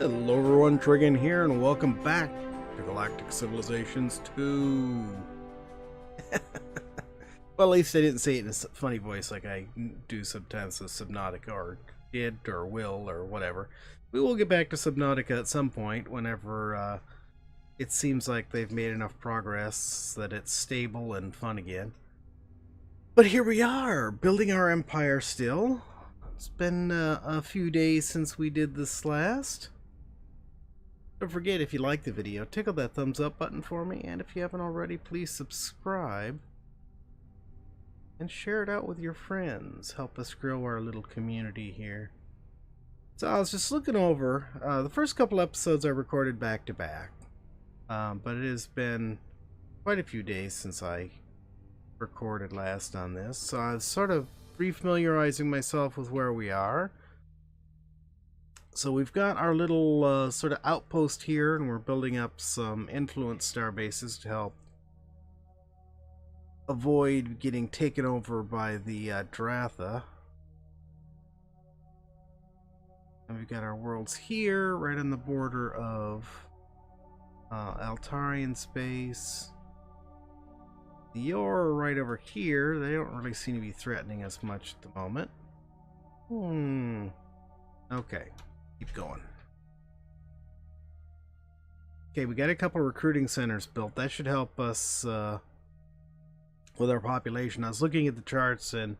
Hello everyone, Trigon here, and welcome back to Galactic Civilizations 2. Well, at least I didn't say it in a funny voice like I do sometimes with Subnautica, or did, or will, or whatever. We will get back to Subnautica at some point, whenever it seems like they've made enough progress that it's stable and fun again. But here we are, building our empire still. It's been a few days since we did this last. Don't forget, if you like the video, tickle that thumbs up button for me, and if you haven't already, please subscribe and share it out with your friends. Help us grow our little community here. So I was just looking over the first couple episodes I recorded back to back, but it has been quite a few days since I recorded last on this, so I was sort of refamiliarizing myself with where we are. So we've got our little sort of outpost here, and we're building up some influence star bases to help avoid getting taken over by the Dratha. And we've got our worlds here, right on the border of Altarian space. The Yor are right over here. They don't really seem to be threatening us much at the moment. Okay. Keep going. Okay, we got a couple recruiting centers built. That should help us with our population. I was looking at the charts, and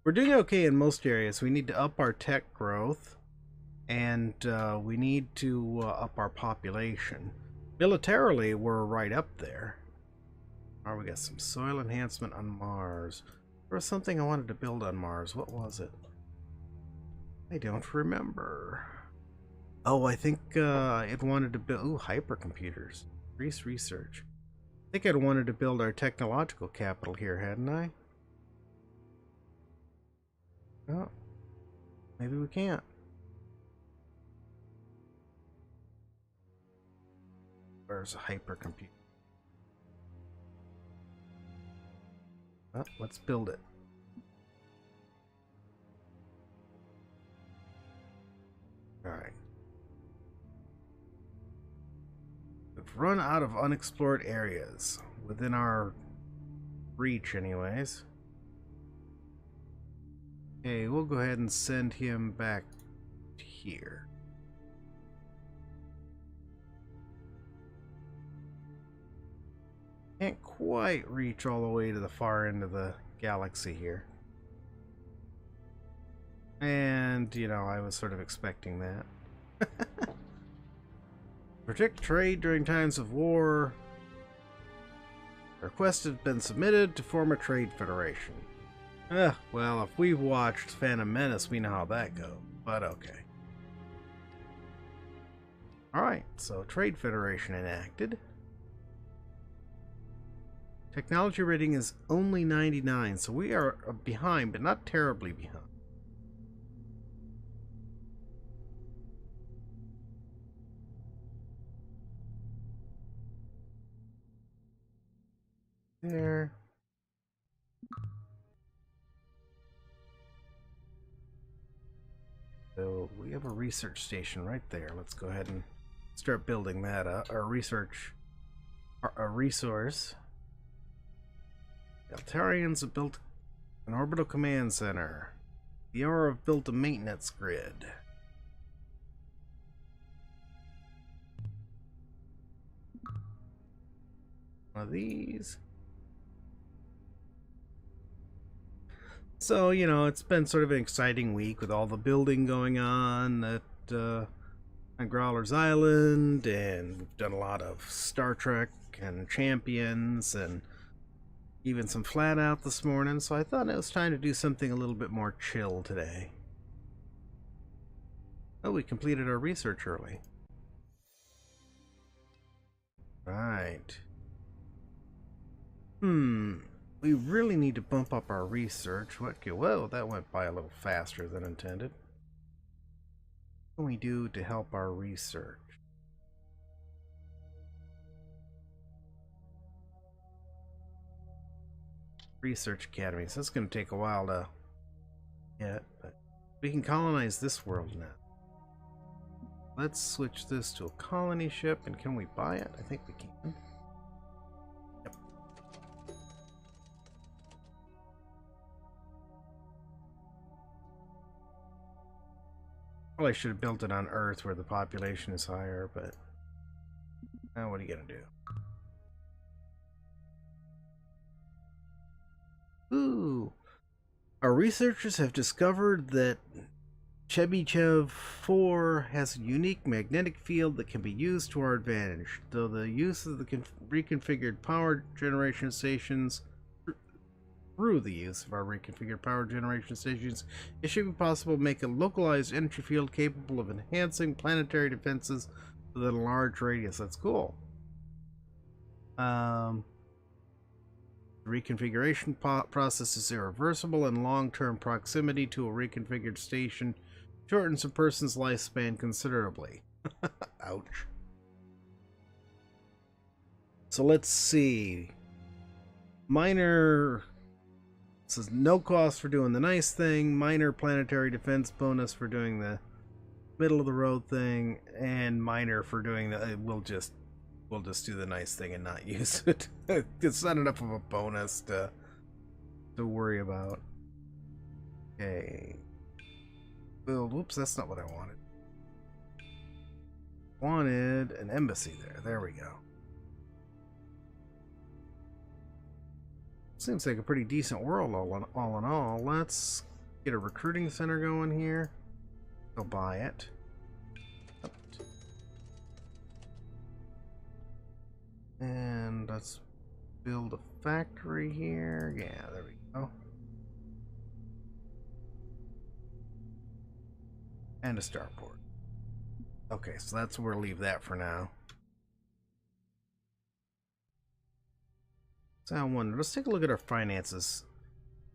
we're doing okay in most areas. We need to up our tech growth, and we need to up our population. Militarily, we're right up there. Oh, we got some soil enhancement on Mars. There was something I wanted to build on Mars. What was it? I don't remember. Oh, I think it wanted to build... Ooh, hypercomputers. Increase research. I think I'd wanted to build our technological capital here, hadn't I? Oh, maybe we can't. Where's a hypercomputer? Well, let's build it. Alright. We've run out of unexplored areas. Within our reach, anyways. Okay, we'll go ahead and send him back here. Can't quite reach all the way to the far end of the galaxy here. And, you know, I was sort of expecting that. Protect trade during times of war. Request has been submitted to form a trade federation. Well, if we've watched Phantom Menace, we know how that goes, but okay. Alright, so trade federation enacted. Technology rating is only 99, so we are behind, but not terribly behind. There. So we have a research station right there. Let's go ahead and start building that up. Our research, our resource. The Altarians have built an orbital command center. The Aura have built a maintenance grid. One of these. So, you know, it's been sort of an exciting week with all the building going on at Growler's Island, and we've done a lot of Star Trek and Champions, and even some Flat Out this morning, so I thought it was time to do something a little bit more chill today. Oh, we completed our research early. Right. We really need to bump up our research. Whoa, that went by a little faster than intended. What can we do to help our research? Research academies. That's going to take a while to get, but we can colonize this world now. Let's switch this to a colony ship, and can we buy it? I think we can. Yep. Probably should have built it on Earth where the population is higher, but now what are you gonna do? Ooh! Our researchers have discovered that Chebyshev 4 has a unique magnetic field that can be used to our advantage. Though the use of the reconfigured power generation stations, through the use of our reconfigured power generation stations, it should be possible to make a localized energy field capable of enhancing planetary defenses within a large radius. That's cool. The reconfiguration process is irreversible, and long-term proximity to a reconfigured station shortens a person's lifespan considerably. Ouch. So let's see. Minor... This is no cost for doing the nice thing, minor planetary defense bonus for doing the middle of the road thing, and minor for doing the... We'll just do the nice thing and not use it. It's not enough of a bonus to worry about. Okay. Build. Whoops, that's not what I wanted. Wanted an embassy there. There we go. Seems like a pretty decent world all in all. Let's get a recruiting center going here. Go buy it. And let's build a factory here. Yeah, there we go. And a starport. Okay, so that's where we'll leave that for now. So I wonder, let's take a look at our finances.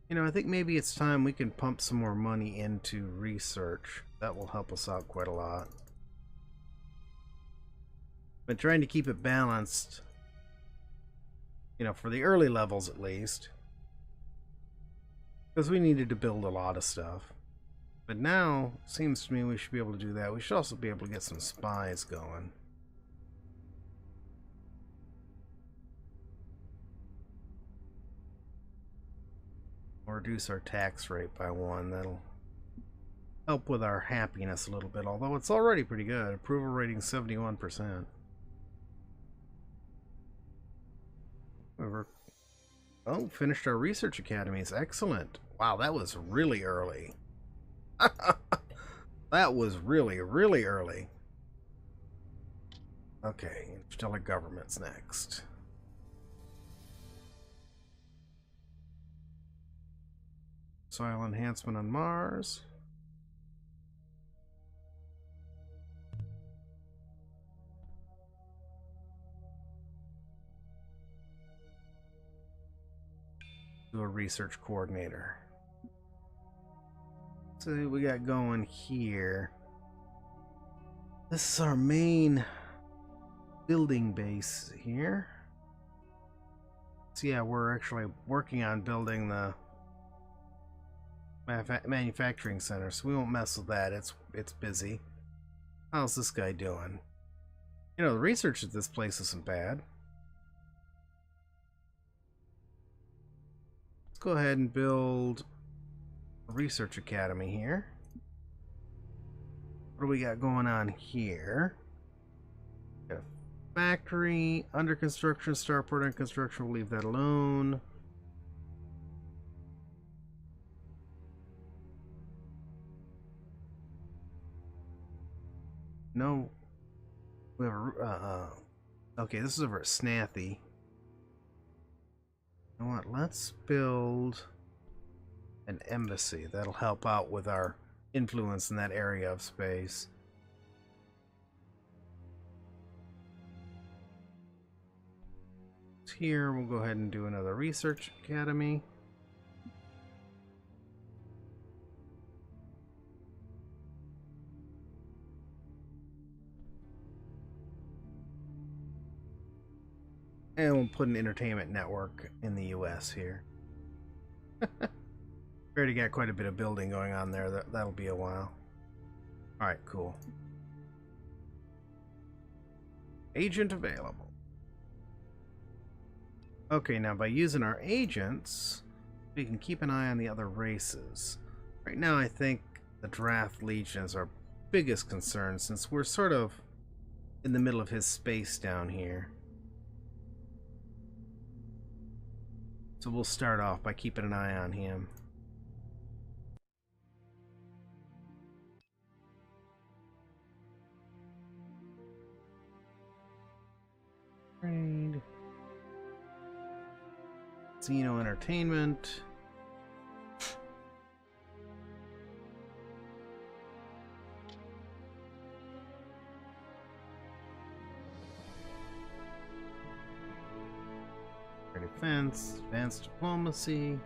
You know, I think maybe it's time we can pump some more money into research. That will help us out quite a lot. Been trying to keep it balanced, you know, for the early levels at least, because we needed to build a lot of stuff. But now, it seems to me we should be able to do that. We should also be able to get some spies going. We'll reduce our tax rate by 1. That'll help with our happiness a little bit, although it's already pretty good. Approval rating 71%. Oh, finished our research academies. Excellent. Wow, that was really early. That was really, really early. Okay, interstellar government's next. Soil enhancement on Mars. Do a research coordinator. So what we got going here. This is our main building base here. So yeah, we're actually working on building the manufacturing center, so we won't mess with that. It's busy. How's this guy doing? You know, the research at this place isn't bad. Let's go ahead and build a research academy here. What do we got going on here? Got a factory under construction, starport under construction. We'll leave that alone. No, we have a, okay, this is over at Snathy. You know what? Let's build an embassy. That'll help out with our influence in that area of space. Here, we'll go ahead and do another research academy. And we'll put an entertainment network in the US here. We already got quite a bit of building going on there. That'll be a while. Alright, cool. Agent available. Okay, now by using our agents, we can keep an eye on the other races. Right now, I think the Draft Legion is our biggest concern, since we're sort of in the middle of his space down here. So we'll start off by keeping an eye on him. Trade. Casino Entertainment. Defense, Advanced Diplomacy,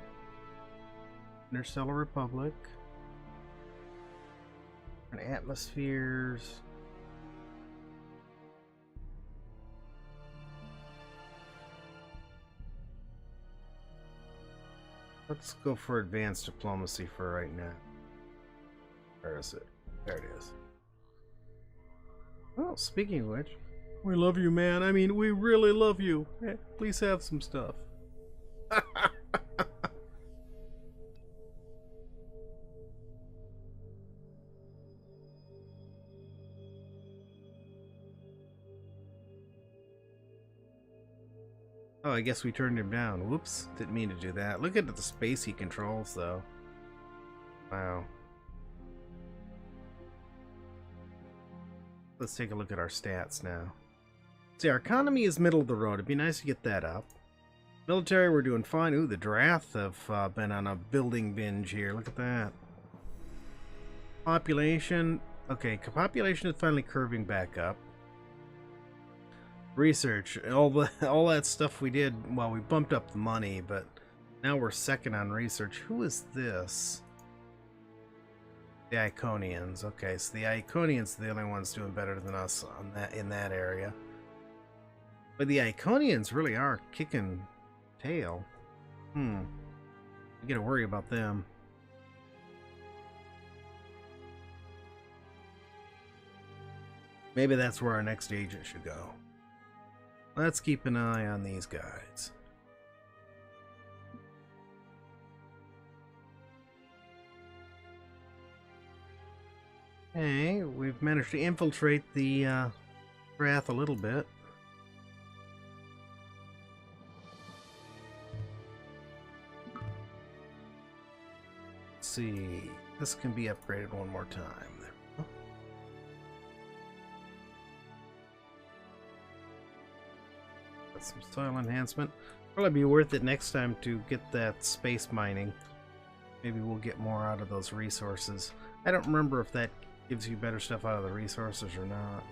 Interstellar Republic, and Atmospheres. Let's go for Advanced Diplomacy for right now. Where is it? There it is. Well, speaking of which, we love you, man. I mean, we really love you. Please have some stuff. Oh, I guess we turned him down. Whoops. Didn't mean to do that. Look at the space he controls, though. Wow. Let's take a look at our stats now. See, our economy is middle of the road. It'd be nice to get that up. Military, we're doing fine. Ooh, the Drath have been on a building binge here. Look at that. Population. Okay, population is finally curving back up. Research. All that stuff we did, well, we bumped up the money, but now we're second on research. Who is this? The Iconians. Okay, so the Iconians are the only ones doing better than us on that in that area. But the Iconians really are kicking tail. You gotta worry about them. Maybe that's where our next agent should go. Let's keep an eye on these guys. Okay, we've managed to infiltrate the Wrath a little bit. Let's see, this can be upgraded one more time. There we go. That's some soil enhancement. Probably be worth it next time to get that space mining. Maybe we'll get more out of those resources. I don't remember if that gives you better stuff out of the resources or not.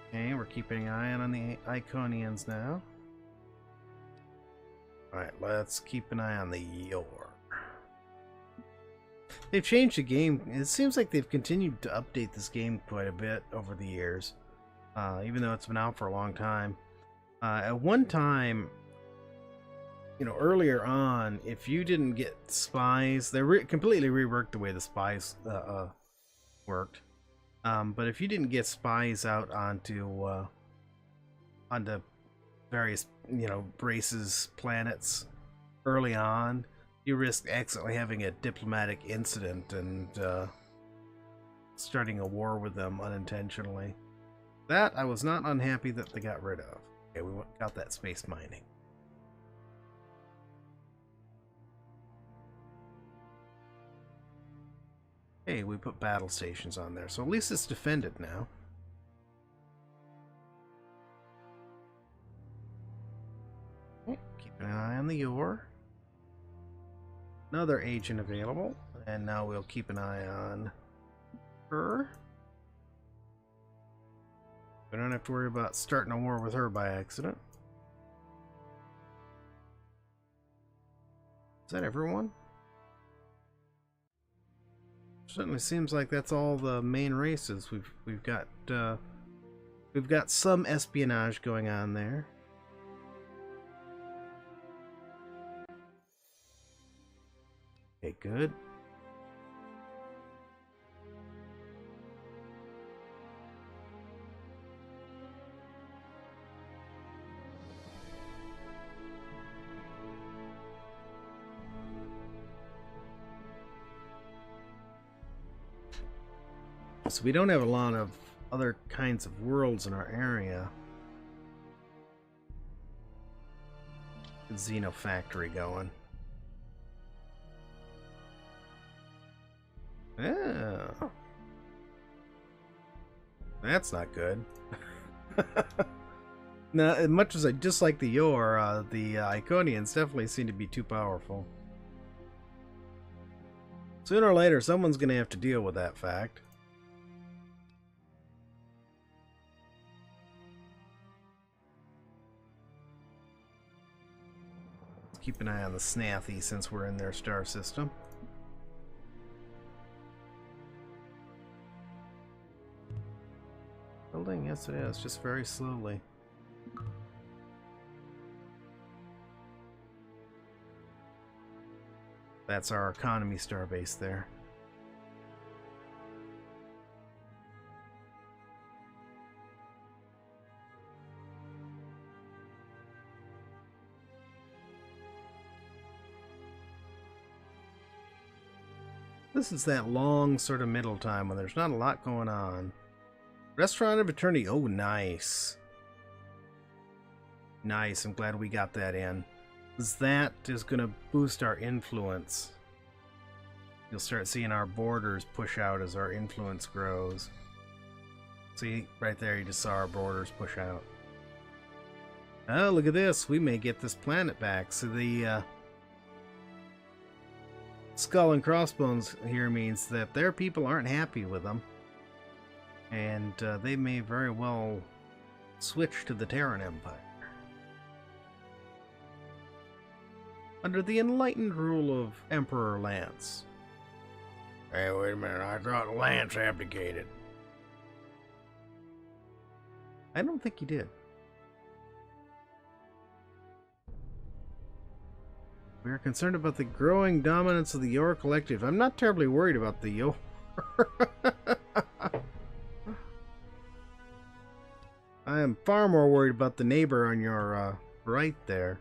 Okay, we're keeping an eye on the Iconians now. Alright, let's keep an eye on the Yor. They've changed the game. It seems like they've continued to update this game quite a bit over the years, even though it's been out for a long time. At one time, you know, earlier on, if you didn't get spies, they completely reworked the way the spies worked. But if you didn't get spies out onto various, you know, races, planets early on, you risk accidentally having a diplomatic incident and starting a war with them unintentionally. That I was not unhappy that they got rid of. Okay, we got that space mining. Hey, we put battle stations on there, so at least it's defended now. Okay, keeping an eye on the Yor. Another agent available, and now we'll keep an eye on her. We don't have to worry about starting a war with her by accident. Is that everyone? Certainly seems like that's all the main races. We've got some espionage going on there. Okay, good. So we don't have a lot of other kinds of worlds in our area. Xeno factory going. Oh. That's not good. Now, as much as I dislike the Yor, the Iconians definitely seem to be too powerful. Sooner or later, someone's going to have to deal with that fact. Let's keep an eye on the Snathy since we're in their star system. Building? Yes, it is. Just very slowly. That's our economy starbase there. This is that long sort of middle time when there's not a lot going on. Restaurant of Eternity. Oh, nice. Nice. I'm glad we got that in. Because that is going to boost our influence. You'll start seeing our borders push out as our influence grows. See, right there you just saw our borders push out. Oh, look at this. We may get this planet back. So the skull and crossbones here means that their people aren't happy with them. And they may very well switch to the Terran Empire. Under the enlightened rule of Emperor Lance. Hey, wait a minute. I thought Lance abdicated. I don't think he did. We are concerned about the growing dominance of the Yor Collective. I'm not terribly worried about the Yor. I am far more worried about the neighbor on your right there.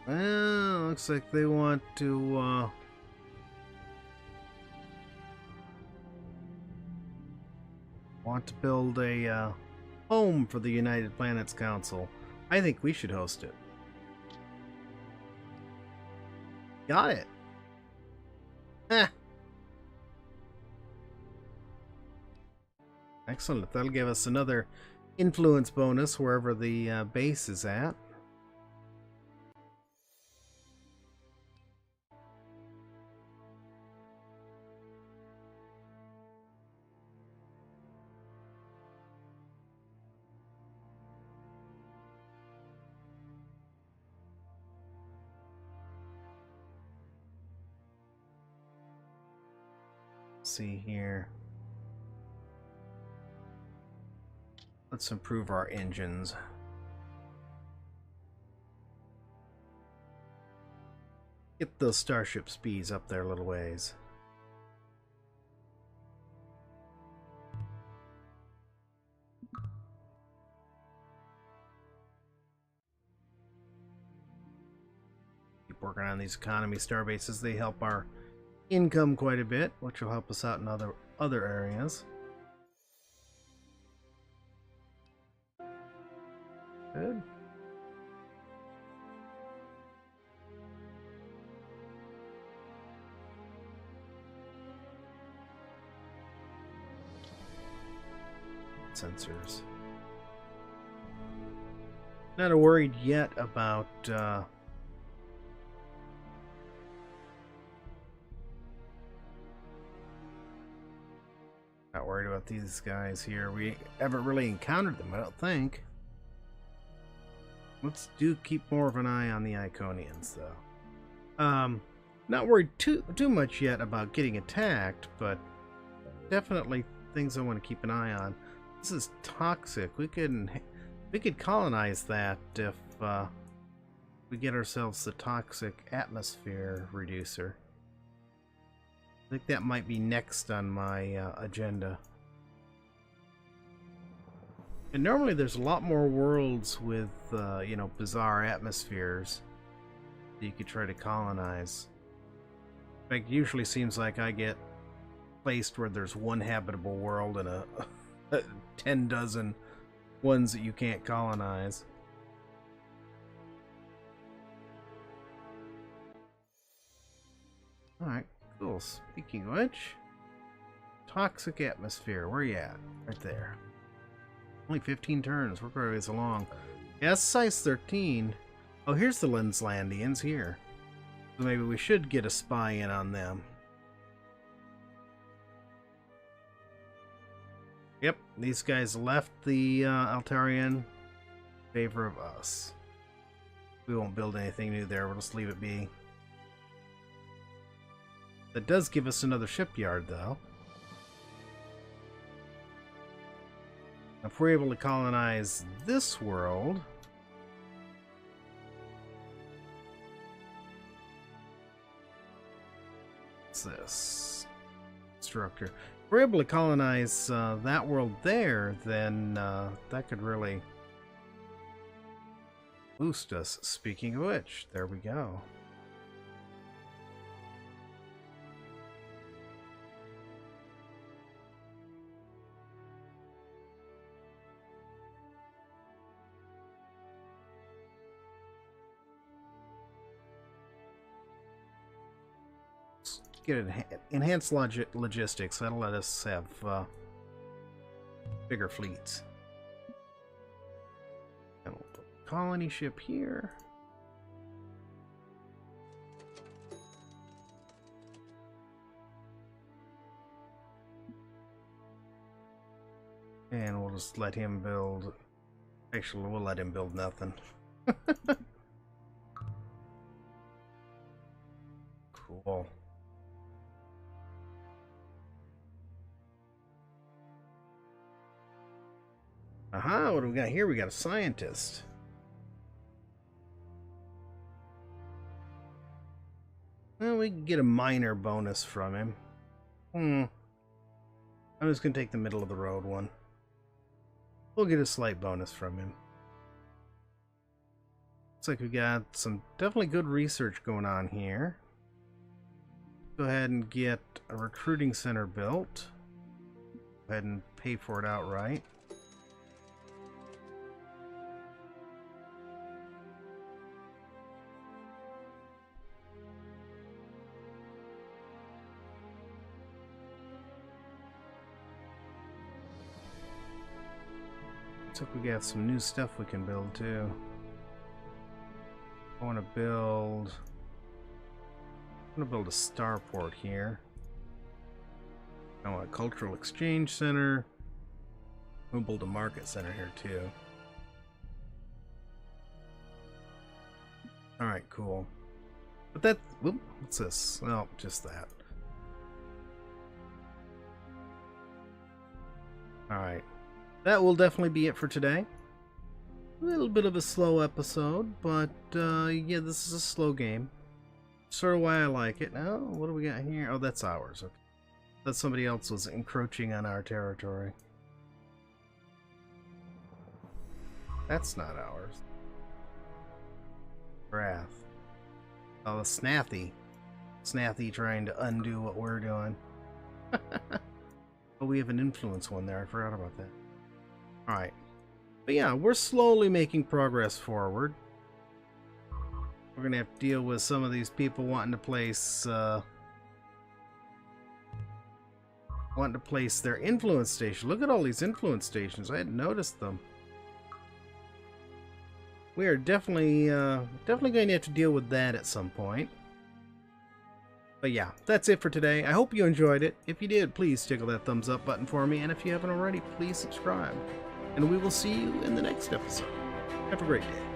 Well, looks like they want to build a home for the United Planets Council. I think we should host it. Got it. Ah. Excellent. That'll give us another influence bonus wherever the base is at. See here. Let's improve our engines. Get those starship speeds up there a little ways. Keep working on these economy starbases. They help our income quite a bit, which will help us out in other areas. Good. Sensors. Not worried yet about not worried about these guys here. We haven't really encountered them, I don't think. Let's keep more of an eye on the Iconians, though. Not worried too much yet about getting attacked, but definitely things I want to keep an eye on. This is toxic. We could colonize that if we get ourselves the toxic atmosphere reducer. I think that might be next on my agenda. And normally there's a lot more worlds with, you know, bizarre atmospheres that you could try to colonize. In fact, it usually seems like I get placed where there's one habitable world and a 10 dozen ones that you can't colonize. Alright, cool. Speaking of which, toxic atmosphere, where you at? Right there. Only 15 turns, we're quite a ways along. Yeah, that's size 13. Oh, here's the Linslandians here. So maybe we should get a spy in on them. Yep, these guys left the Altarian in favor of us. We won't build anything new there, we'll just leave it be. That does give us another shipyard, though. If we're able to colonize this world... What's this? Structure. If we're able to colonize that world there, then that could really boost us. Speaking of which, there we go. Get enhanced logistics. That'll let us have bigger fleets. And we'll put a colony ship here. And we'll just let him build. Actually, we'll let him build nothing. Cool. Aha, what do we got here? We got a scientist. Well, we can get a minor bonus from him. I'm just going to take the middle of the road one. We'll get a slight bonus from him. Looks like we got some definitely good research going on here. Go ahead and get a recruiting center built. Go ahead and pay for it outright. Looks like we got some new stuff we can build too. I want to build a starport here. I want a cultural exchange center. We'll build a market center here too. Alright, cool. But that, whoop, what's this? Well, just that. Alright. That will definitely be it for today. A little bit of a slow episode, but yeah, this is a slow game. Sort of why I like it. Now, what do we got here? Oh, that's ours. Okay. That somebody else was encroaching on our territory. That's not ours. Wrath. Oh, Snathy. Snathy trying to undo what we're doing. Oh, we have an influence one there. I forgot about that. Alright. But yeah, we're slowly making progress forward. We're going to have to deal with some of these people wanting to place their influence station. Look at all these influence stations. I hadn't noticed them. We are definitely going to have to deal with that at some point. But yeah, that's it for today. I hope you enjoyed it. If you did, please tickle that thumbs up button for me. And if you haven't already, please subscribe. And we will see you in the next episode. Have a great day.